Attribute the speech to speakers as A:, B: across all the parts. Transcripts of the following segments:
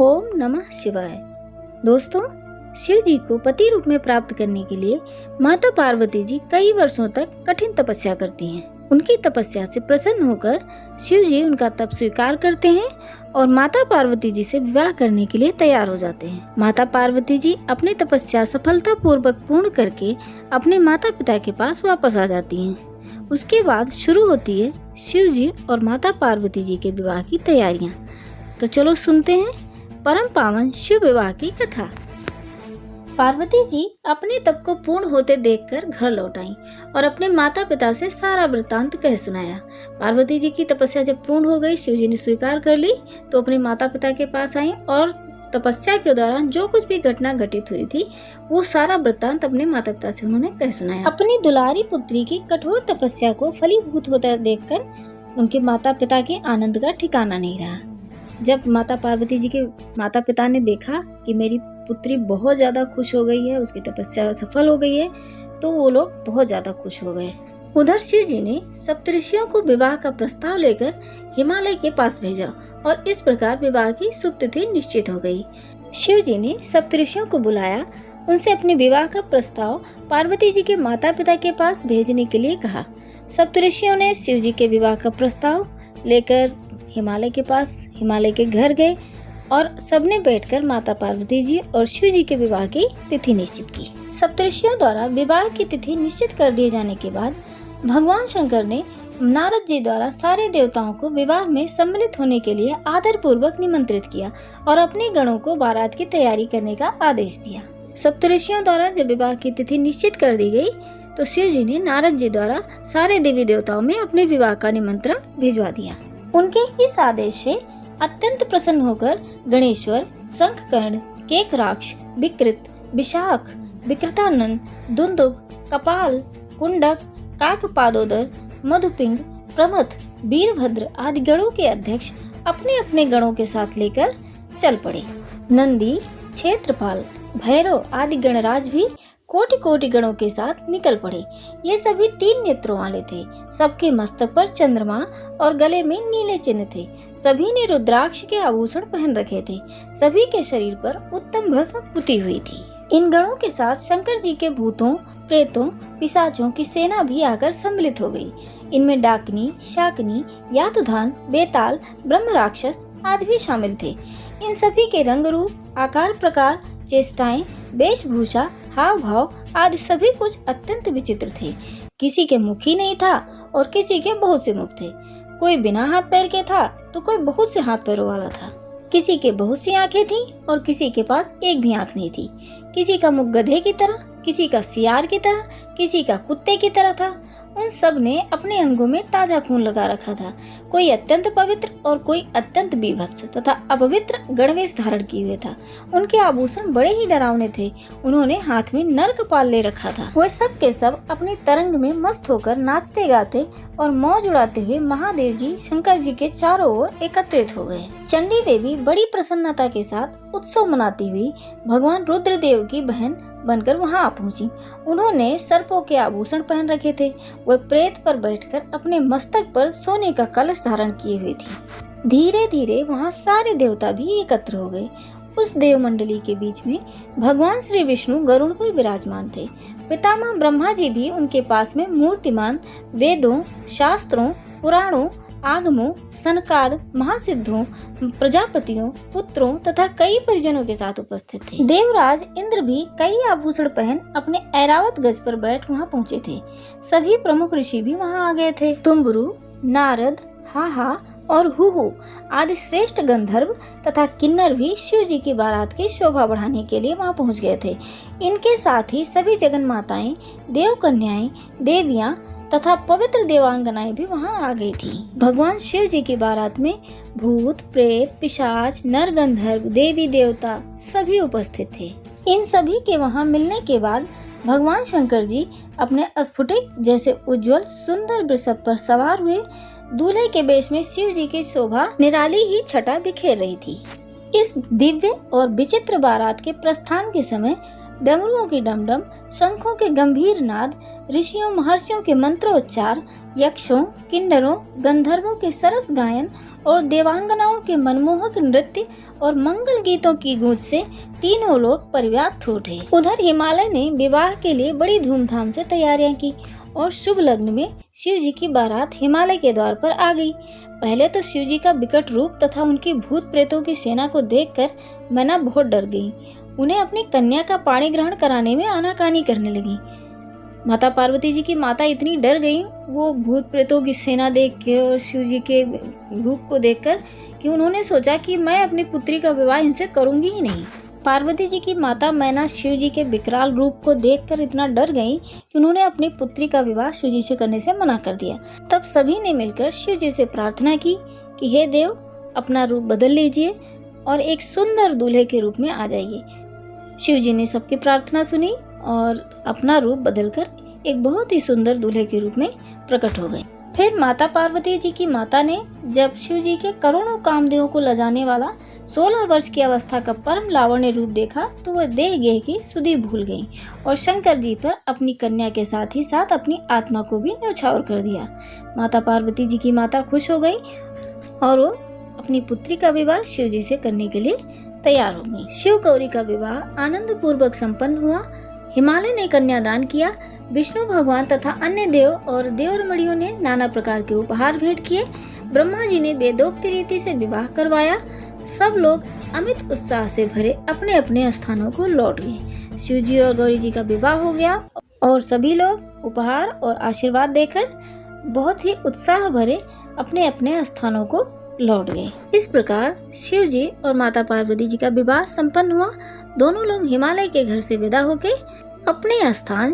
A: ओम नमः शिवाय। दोस्तों, शिव जी को पति रूप में प्राप्त करने के लिए माता पार्वती जी कई वर्षों तक कठिन तपस्या करती हैं। उनकी तपस्या से प्रसन्न होकर शिव जी उनका तप स्वीकार करते हैं और माता पार्वती जी से विवाह करने के लिए तैयार हो जाते हैं। माता पार्वती जी अपनी तपस्या सफलतापूर्वक पूर्ण करके अपने माता पिता के पास वापस आ जाती हैं। उसके बाद शुरू होती है शिव जी और माता पार्वती जी के विवाह की तैयारियां। तो चलो सुनते हैं परम पावन शिव विवाह की कथा। पार्वती जी अपने तप को पूर्ण होते देखकर घर लौट आईं और अपने माता पिता से सारा वृत्तांत कह सुनाया। पार्वती जी की तपस्या जब पूर्ण हो गई, शिव जी ने स्वीकार कर ली तो अपने माता पिता के पास आई और तपस्या के दौरान जो कुछ भी घटना घटित हुई थी वो सारा वृत्तांत अपने माता पिता से उन्होंने कह सुनाया। अपनी दुलारी पुत्री की कठोर तपस्या को फलीभूत होता देखकर उनके माता पिता के आनंद का ठिकाना नहीं रहा। जब माता पार्वती जी के माता पिता ने देखा कि मेरी पुत्री बहुत ज्यादा खुश हो गई है, उसकी तपस्या सफल हो गई है, तो वो लोग बहुत ज्यादा खुश हो गए। उधर शिव जी ने सप्तऋषियों को विवाह का प्रस्ताव लेकर हिमालय के पास भेजा और इस प्रकार विवाह की शुभ तिथि निश्चित हो गई। शिव जी ने सप्तऋषियों को बुलाया, उनसे अपने विवाह का प्रस्ताव पार्वती जी के माता पिता के पास भेजने के लिए कहा। सप्तऋषियों ने शिव जी के विवाह का प्रस्ताव लेकर हिमालय के घर गए और सबने बैठकर माता पार्वती जी और शिव जी के विवाह की तिथि निश्चित की। सप्तऋषियों द्वारा विवाह की तिथि निश्चित कर दिए जाने के बाद भगवान शंकर ने नारद जी द्वारा सारे देवताओं को विवाह में सम्मिलित होने के लिए आदर पूर्वक निमंत्रित किया और अपने गणों को बारात की तैयारी करने का आदेश दिया। सप्तऋषियों द्वारा जब विवाह की तिथि निश्चित कर दी गई तो शिव जी ने नारद जी द्वारा सारे देवी देवताओं में अपने विवाह का निमंत्रण भिजवा दिया। उनके इस आदेश से अत्यंत प्रसन्न होकर गणेश्वर, शंखकर्ण, केकराक्ष, विकृत, विशाख, विकृतानन, दुंदुभ, कपाल, कुंडक, काकपादोदर, मधुपिंग, प्रमथ, वीरभद्र आदि गणों के अध्यक्ष अपने अपने गणों के साथ लेकर चल पड़े। नंदी, क्षेत्रपाल, भैरव आदि गणराज भी कोटि कोटि गणों के साथ निकल पड़े। ये सभी 3 नेत्रों वाले थे। सबके मस्तक पर चंद्रमा और गले में नीले चिन्ह थे। सभी ने रुद्राक्ष के आभूषण पहन रखे थे। सभी के शरीर पर उत्तम भस्म पुती हुई थी। इन गणों के साथ शंकर जी के भूतों, प्रेतों, पिशाचों की सेना भी आकर सम्मिलित हो गई। इनमें डाकनी, शाकनी, यातुधान, बेताल, ब्रह्म राक्षस आदि भी शामिल थे। इन सभी के रंग रूप, आकार प्रकार, चेष्टाएं, वेशभूषा, हाव भाव आदि सभी कुछ अत्यंत विचित्र थे। किसी के मुख ही नहीं था और किसी के बहुत से मुख थे। कोई बिना हाथ पैर के था तो कोई बहुत से हाथ पैरों वाला था। किसी के बहुत सी आंखें थीं और किसी के पास एक भी आंख नहीं थी। किसी का मुख गधे की तरह, किसी का सियार की तरह, किसी का कुत्ते की तरह था। उन सब ने अपने अंगों में ताजा खून लगा रखा था। कोई अत्यंत पवित्र और कोई अत्यंत बीभत्स तथा अपवित्र गणवेश धारण किए हुए था। उनके आभूषण बड़े ही डरावने थे। उन्होंने हाथ में नर कपाल ले रखा था। वे सब के सब अपनी तरंग में मस्त होकर नाचते गाते और मौज उड़ाते हुए महादेव जी शंकर जी के चारों ओर एकत्रित हो गए। चंडी देवी बड़ी प्रसन्नता के साथ उत्सव मनाती हुई भगवान रुद्रदेव की बहन बनकर वहां आ पहुंची। उन्होंने सर्पों के आभूषण पहन रखे थे। वह प्रेत पर बैठकर अपने मस्तक पर सोने का कलश धारण किए हुए थी। धीरे धीरे वहां सारे देवता भी एकत्र हो गए। उस देव मंडली के बीच में भगवान श्री विष्णु गरुड़ पर विराजमान थे। पितामह ब्रह्मा जी भी उनके पास में मूर्तिमान वेदों, शास्त्रों, पुराणों, आगमों, सनकाद, महासिद्धों, प्रजापतियों, पुत्रों तथा कई परिजनों के साथ उपस्थित थे। देवराज इंद्र भी कई आभूषण पहन अपने ऐरावत गज पर बैठ वहां पहुंचे थे। सभी प्रमुख ऋषि भी वहां आ गए थे। तुम्बरु, नारद, हाहा और हुहु आदि श्रेष्ठ गंधर्व तथा किन्नर भी शिव जी की बारात की शोभा बढ़ाने के लिए वहां पहुंच गए थे। इनके साथ ही सभी जगन माताएं, देव कन्याएं, देवियां तथा पवित्र देवांगनाएं भी वहां आ गई थी। भगवान शिव जी की बारात में भूत, प्रेत, पिशाच, नर गंधर्व, देवी देवता सभी उपस्थित थे। इन सभी के वहां मिलने के बाद भगवान शंकर जी अपने स्फुटिक जैसे उज्जवल सुंदर वृषभ पर सवार हुए। दूल्हे के वेश में शिव जी की शोभा निराली ही छटा बिखेर रही थी। इस दिव्य और विचित्र बारात के प्रस्थान के समय डमरुओं की डमडम, शंखों के गंभीर नाद, ऋषियों महर्षियों के मंत्रोच्चार, यक्षों, किन्नरों, गंधर्वों के सरस गायन और देवांगनाओं के मनमोहक नृत्य और मंगल गीतों की गूंज से तीनों लोग परिव्याप्त उठे। उधर हिमालय ने विवाह के लिए बड़ी धूमधाम से तैयारियां की और शुभ लग्न में शिव जी की बारात हिमालय के द्वार पर आ गई। पहले तो शिव जी का विकट रूप तथा उनकी भूत प्रेतों की सेना को देखकर मैना बहुत डर गई। उन्हें अपनी कन्या का पाणी ग्रहण कराने में आनाकानी करने लगी। माता पार्वती जी की माता इतनी डर गई वो भूत प्रेतों की सेना देख के और शिव जी के रूप को देखकर कि उन्होंने सोचा कि मैं अपनी पुत्री का विवाह इनसे करूंगी ही नहीं। पार्वती जी की माता मैना शिव जी के विकराल रूप को देखकर इतना डर गई कि उन्होंने अपनी पुत्री का विवाह शिव जी से करने से मना कर दिया। तब सभी ने मिलकर शिव जी से प्रार्थना की कि हे देव, अपना रूप बदल लीजिए और एक सुंदर दूल्हे के रूप में आ जाइए। शिव जी ने सबकी प्रार्थना सुनी और अपना रूप बदलकर एक बहुत ही सुंदर दूल्हे के रूप में प्रकट हो गए। फिर माता पार्वती जी की माता ने जब शिव जी के करोड़ों कामदेवों को लजाने वाला 16 वर्ष की अवस्था का परम लावण्य रूप देखा तो वह देह गेह की सुधि भूल गई और शंकर जी पर अपनी कन्या के साथ ही साथ अपनी आत्मा को भी न्यौछावर कर दिया। माता पार्वती जी की माता खुश हो गई और वो अपनी पुत्री का विवाह शिव जी से करने के लिए तैयार हो गई। शिव गौरी का विवाह आनंद पूर्वक संपन्न हुआ। हिमालय ने कन्यादान किया। विष्णु भगवान तथा अन्य देव और देवरमणियों ने नाना प्रकार के उपहार भेंट किए। ब्रह्मा जी ने वेदोक्ति रीति से विवाह करवाया। सब लोग अमित उत्साह से भरे अपने अपने स्थानों को लौट गए। शिव जी और गौरी जी का विवाह हो गया और सभी लोग उपहार और आशीर्वाद देकर बहुत ही उत्साह भरे अपने अपने स्थानों को लौट गए। इस प्रकार शिव जी और माता पार्वती जी का विवाह संपन्न हुआ। दोनों लोग हिमालय के घर से विदा होके अपने स्थान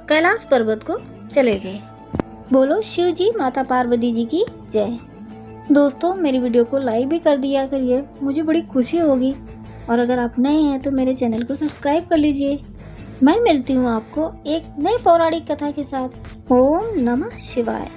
A: कैलाश पर्वत को चले गए। बोलो शिव जी माता पार्वती जी की जय। दोस्तों, मेरी वीडियो को लाइक भी कर दिया करिए, मुझे बड़ी खुशी होगी। और अगर आप नए हैं तो मेरे चैनल को सब्सक्राइब कर लीजिए। मैं मिलती हूँ आपको एक नई पौराणिक कथा के साथ। ओम नमः शिवाय।